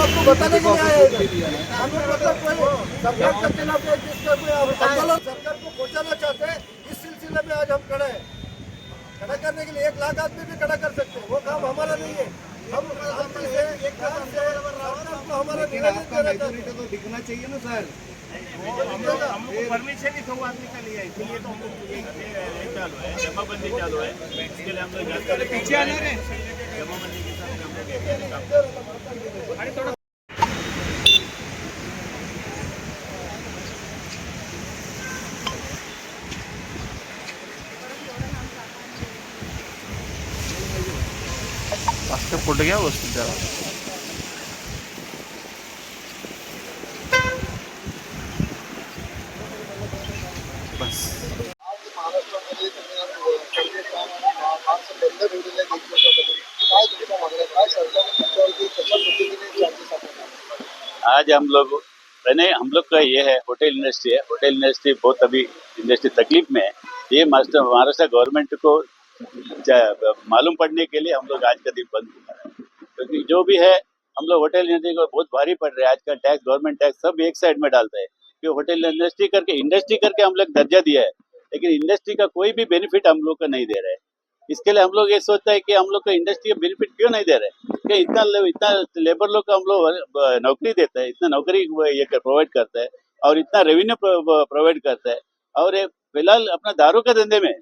आपको बताने के लिए आए हैं। हम लोग मतलब कोई सरकार के खिलाफ जिसका कोई आंदोलन सरकार को पहुंचाना चाहते हैं, इस सिलसिले में आज हम खड़े हैं। खड़ा करने के लिए 1 लाख आदमी भी खड़ा कर सकते हैं, वो काम हमारा नहीं है। हम शांति से एक काम से सरकार को हमारा निवेदन करना चाहते हैं। तो दिखना चाहिए ना सर। हम लोग परमिशन ही 100 आदमी का लिया है, इसलिए तो हम लोग चालू है, जमाबंदी चालू है। इसके लिए हम लोग पीछे आने रहे जमाबंदी के साथ हम लोग আজকে পড়ে গিয়ে বসতে যারা बस महाराष्ट्रामध्ये माणसं बंद ठेवलेल्या काय तुमचं म्हणणं आहे? काय सरकारने तुमच्यावरती कशा पद्धतीने चार्जेस आपण आज हम लोग का ये है होटल इंडस्ट्री है। होटल इंडस्ट्री बहुत अभी इंडस्ट्री तकलीफ में है। ये महाराष्ट्र गवर्नमेंट को मालूम पड़ने के लिए हम लोग आज का दिन बंद किया है, क्योंकि जो भी है हम लोग होटल इंडस्ट्री को बहुत भारी पड़ रहा है। आज का टैक्स, गवर्नमेंट टैक्स सब एक साइड में डालता है कि होटल इंडस्ट्री करके हम लोग दर्जा दिया है, लेकिन इंडस्ट्री का कोई भी बेनिफिट हम लोग को नहीं दे रहे हैं। इसके लिए हम लोग ये सोचते हैं कि हम लोग को इंडस्ट्री का बेनिफिट क्यों नहीं दे रहे, कि इतना लेबर लोग को हम लोग नौकरी देते हैं, इतना नौकरी ये प्रोवाइड करता है और इतना रेवेन्यू प्रोवाइड करता है। और फिलहाल अपना दारू के धंधे में,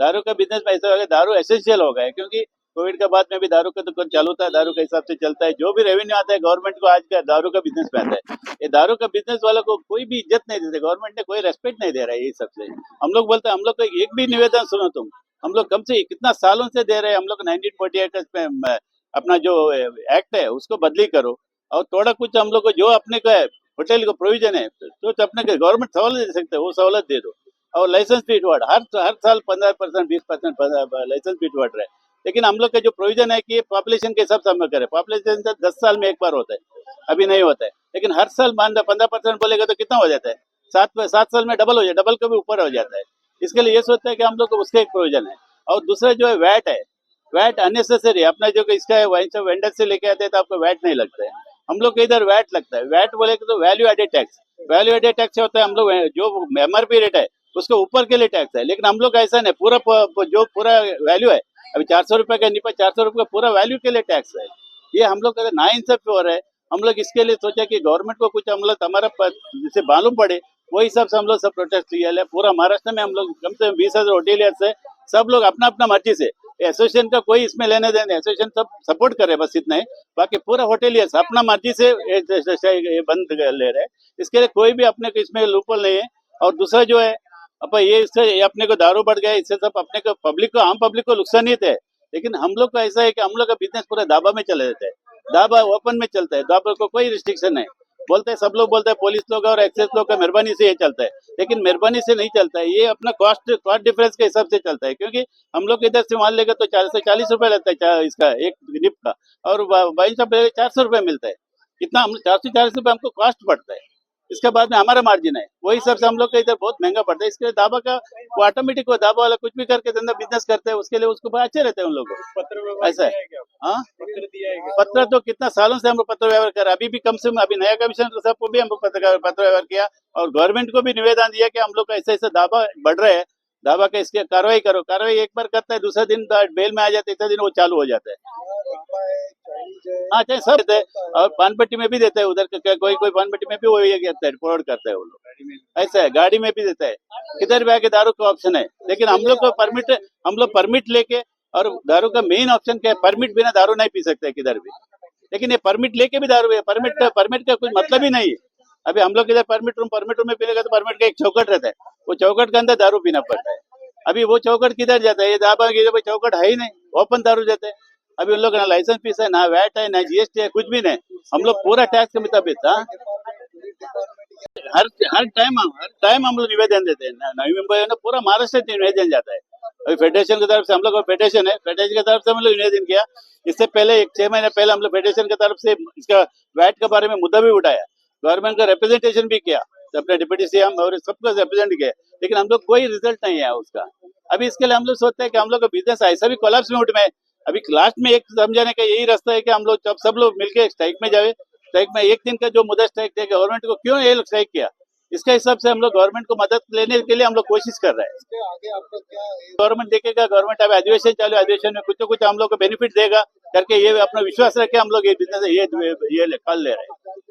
दारू का बिजनेस में ऐसा हो गया, दारू एसेंशियल हो गया है, क्योंकि कोविड के बाद में भी दारू का दुकान चालू था, दारू के हिसाब से चलता है। जो भी रेवेन्यू आता है गवर्नमेंट को आज का दारू का बिजनेस में आता है। ये दारू का बिजनेस वालों को कोई भी इज्जत नहीं देते, गवर्नमेंट ने कोई रेस्पेक्ट नहीं दे रहा है। ये सबसे हम लोग बोलते हैं, हम लोग को एक भी निवेदन सुनो तुम, हम लोग कम से कितना सालों से दे रहे हैं। हम लोग 1948 में अपना जो एक्ट है उसको बदली करो, और थोड़ा कुछ हम लोग को जो अपने का होटल को प्रोविजन है तो अपने गवर्नमेंट सहूलत दे सकते हैं, वो सहूलत दे दो। और लाइसेंस फीस बढ़ हर साल 15% 20% लाइसेंस फीस बढ़ रहा है। लेकिन हम लोग का जो प्रोविजन है कि पॉपुलेशन के हिसाब से हम लोग करें, पॉपुलेशन 10 साल में एक बार होता है, अभी नहीं होता है। लेकिन हर साल मान 15% बोलेगा तो कितना हो जाता है, 7 साल में डबल हो जाए, डबल का भी ऊपर हो जाता है। इसके लिए ये सोचता है कि हम लोग को उसका एक प्रोविजन है। और दूसरा जो है वैट है, वैट अननेसेसरी अपना जो इसका है वाइन शॉप वेंडर से लेके आते हैं तो आपको वैट नहीं लगता है, हम लोग के इधर वैट लगता है। वैट बोले तो value added tax, value added tax होता है हम लोग जो एमआरपी रेट है उसके ऊपर के लिए टैक्स है। लेकिन हम लोग ऐसा नहीं, जो पूरा वैल्यू है अभी 400 रुपए का नहीं, 400 रुपए का पूरा वैल्यू के लिए टैक्स है। ये हम लोग ना इंसाफ हो रहा है। हम लोग इसके लिए सोचा कि गवर्नमेंट को कुछ हम लोग हमारा जिसे मालूम पड़े, वही हिसाब से हम लोग सब प्रोटेस्ट लिया है। पूरा महाराष्ट्र में हम लोग कम से कम 20,000 होटेलियर्स है, सब लोग अपना अपना मर्जी से, एसोसिएशन का कोई इसमें लेने देने, एसोसिएशन सब सपोर्ट करे, बस इतना ही। बाकी पूरा होटेलियर्स अपना मर्जी से ये बंद ले रहे हैं। इसके लिए कोई भी अपने को इसमें लूपहोल नहीं है। और दूसरा जो है ये इससे अपने को दारू बढ़ गया, इससे सब अपने को पब्लिक को, आम पब्लिक को नुकसान ही थे। लेकिन हम लोग का ऐसा है कि हम लोग का बिजनेस पूरा दाबा में चले जाता है, दाबा ओपन में चलता है, दाबा को कोई रिस्ट्रिक्शन नहीं। बोलते हैं सब लोग बोलते हैं पुलिस लोग और एक्सेस लोग का मेहरबानी से ये चलता है, लेकिन मेहरबानी से नहीं चलता है। ये अपना कॉस्ट डिफरेंस के हिसाब से चलता है, क्योंकि हम लोग इधर से मान लेगा तो 40 रुपए लगता है इसका एक निप का, और वाइन शॉप 400 रुपए मिलता है। कितना हम 440 रुपए हमको कॉस्ट पड़ता है, इसके बाद में हमारा मार्जिन है, वही हिसाब से हम लोग का इधर बहुत महंगा पड़ता है। इसके लिए दाबा का वो ऑटोमेटिक वो दाबा वाला कुछ भी करके धंधा बिजनेस करते हैं, उसके लिए उसको अच्छे रहते हैं उन लोग को। ऐसा है, हाँ पत्र तो कितना सालों से हम लोग पत्र व्यवहार कर, अभी भी कम से कम अभी नया कमीशन सबको भी हम लोग पत्र व्यवहार किया, और गवर्नमेंट को भी निवेदन दिया कि हम लोग का ऐसे ऐसे दावा बढ़ रहे हैं, दावा का इसके कार्रवाई करो। कार्रवाई एक बार करता है, दूसरा दिन बेल में आ जाते, तीसरा दिन वो चालू हो जाता है। हाँ चाहे सब देते हैं, और पानपट्टी में भी देते हैं उधर, कोई पानपट्टी में भी वो ये करता है, फॉरवर्ड करता है वो लोग। ऐसा है, गाड़ी में भी देता है, किधर भी आके दारू का ऑप्शन है। लेकिन हम लोग को परमिट लेके, और दारू का मेन ऑप्शन क्या है, परमिट बिना दारू नहीं पी सकते किधर भी। लेकिन ये परमिट लेके भी दारू है, परमिट का कुछ मतलब ही नहीं है। अभी हम लोग इधर परमिट रूम में पीनेगा तो परमिट का एक चौकट रहता है, वो चौकट के अंदर दारू पीना पड़ता है। अभी वो चौकट किधर जाता है, ये दाबा की चौकट है ही नहीं, ओपन दारू देते हैं। अभी उन लोग ना लाइसेंस फीस है, ना वैट है, ना जीएसटी है, कुछ भी नहीं। हम लोग पूरा टैक्स के मुताबिक हर टाइम हम लोग निवेदन देते हैं। नवी मुंबई है ना, पूरा महाराष्ट्र से निवेदन जाता है। अभी फेडरेशन की तरफ से हम लोग फेडरेशन है, फेडरेशन की तरफ से हम लोग निवेदन किया। इससे पहले 6 महीने पहले हम लोग फेडरेशन की तरफ से इसका वैट के बारे में मुद्दा भी उठाया, गवर्नमेंट का रिप्रेजेंटेशन भी किया, अपने डिप्टी सीएम और सबको रिप्रेजेंट किया, लेकिन हम लोग कोई रिजल्ट नहीं है उसका। अभी इसके लिए हम लोग सोचते हैं कि हम लोग का बिजनेस ऐसा भी कोलैप्स मोड में है। अभी लास्ट में एक समझाने का यही रास्ता है कि हम लोग सब लोग मिलकर स्ट्राइक में जाए, स्ट्राइक में 1 दिन का जो मुद्दा स्ट्राइक थे गवर्नमेंट को क्यों ये लोग स्ट्राइक किया, इसके हिसाब से हम लोग गवर्नमेंट को मदद लेने के लिए हम लोग कोशिश कर रहे हैं। इसके आगे आपका क्या है? गवर्नमेंट देखेगा, गवर्नमेंट अब अधिवेशन चालू है, अधिवेशन में कुछ तो कुछ हम लोग को बेनिफिट देगा करके ये अपना विश्वास रख के हम लोग ये बिजनेस ये कल ले रहे हैं।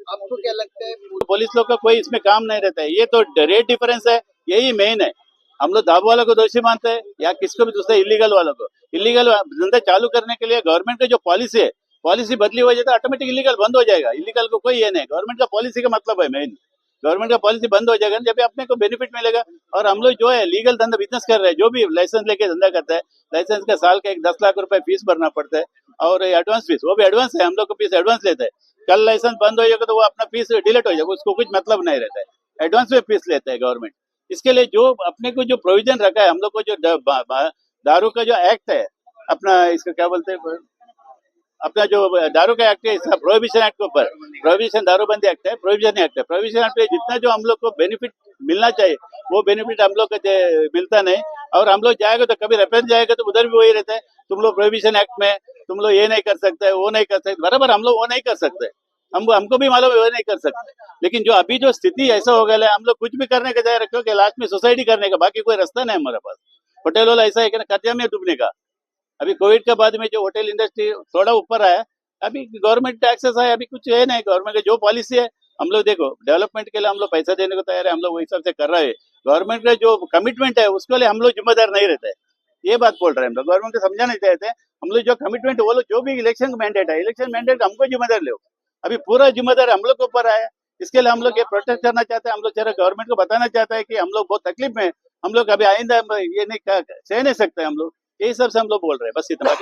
आपको क्या लगता है? पुलिस लोग का कोई इसमें काम नहीं रहता है, ये तो रेट डिफरेंस है, यही मेन है। हम लोग दाब वालों को दोषी मानते हैं या किसको भी दूसरे इलीगल वालों को। इलीगल धंधा चालू करने के लिए गवर्नमेंट का जो पॉलिसी है, पॉलिसी बदली हो जाए तो ऑटोमेटिक इलीगल बंद हो जाएगा। इलीगल को कोई ये नहीं, गवर्नमेंट का पॉलिसी का मतलब है मेन। गवर्नमेंट का पॉलिसी बंद हो जाएगा जब अपने को बेनिफिट मिलेगा। और हम लोग जो है लीगल धंधा बिजनेस कर रहे हैं, जो भी लाइसेंस लेके धंधा करता है, लाइसेंस का साल का 10 लाख रुपए फीस भरना पड़ता है और एडवांस फीस, वो भी एडवांस है, हम लोग को फीस एडवांस लेते हैं। कल लाइसेंस बंद हो जाएगा तो वो अपना फीस डिलीट हो जाएगा, उसको कुछ मतलब नहीं रहता है, एडवांस में फीस लेता है गवर्नमेंट। इसके लिए जो अपने को जो प्रोविजन रखा है, हम लोग को जो दारू का जो एक्ट है अपना, इसका क्या बोलते हैं, अपना जो दारू का एक्ट है, इसका प्रोहिबिशन एक्ट के ऊपर, प्रोहिबिशन दारूबंदी एक्ट है, प्रोहिबिशन एक्ट है। प्रोहिबिशन एक्ट पे जितना जो हम लोग को बेनिफिट मिलना चाहिए वो बेनिफिट हम लोग को मिलता नहीं। और हम लोग जाएगा तो कभी रेफरेंस जाएगा तो उधर भी वही रहता है, तुम लोग प्रोहिबिशन एक्ट में तुम लोग ये नहीं कर सकते, वो नहीं कर सकते। बराबर, हम लोग वो नहीं कर सकते, हमको भी मालूम है वो नहीं कर सकते। लेकिन जो अभी जो स्थिति ऐसा हो गया है, हम लोग कुछ भी करने के जाए रखो कि लास्ट में सोसाइटी करने का, बाकी कोई रास्ता नहीं हमारे पास। होटल वाला ऐसा है कि कर्जा में डूबने का। अभी कोविड के बाद में जो होटल इंडस्ट्री थोड़ा ऊपर आया, अभी गवर्नमेंट टैक्सेस है, अभी कुछ है नहीं। गवर्नमेंट की जो पॉलिसी है, हम लोग देखो डेवलपमेंट के लिए हम लोग पैसा देने को तैयार है, हम लोग वही हिसाब से कर रहे हैं। गवर्नमेंट का जो कमिटमेंट है उसके लिए हम लोग जिम्मेदार नहीं रहते हैं, ये बात बोल रहे हैं हम लोग। गवर्नमेंट को समझाना चाहते हैं, हम लोग जो कमिटमेंट वो लोग जो भी इलेक्शन मैंडेट है, इलेक्शन मैंडेट हमको जिम्मेदार लो। अभी पूरा जिम्मेदार हम लोग के ऊपर आया, इसके लिए हम लोग ये प्रोटेस्ट करना चाहते हैं। हम लोग सारा गवर्नमेंट को बताना चाहते हैं कि हम लोग बहुत तकलीफ में, हम लोग अभी आइंदा ये नहीं सह नहीं सकते हम लोग, यही सब से हम लोग बोल रहे हैं, बस इतना।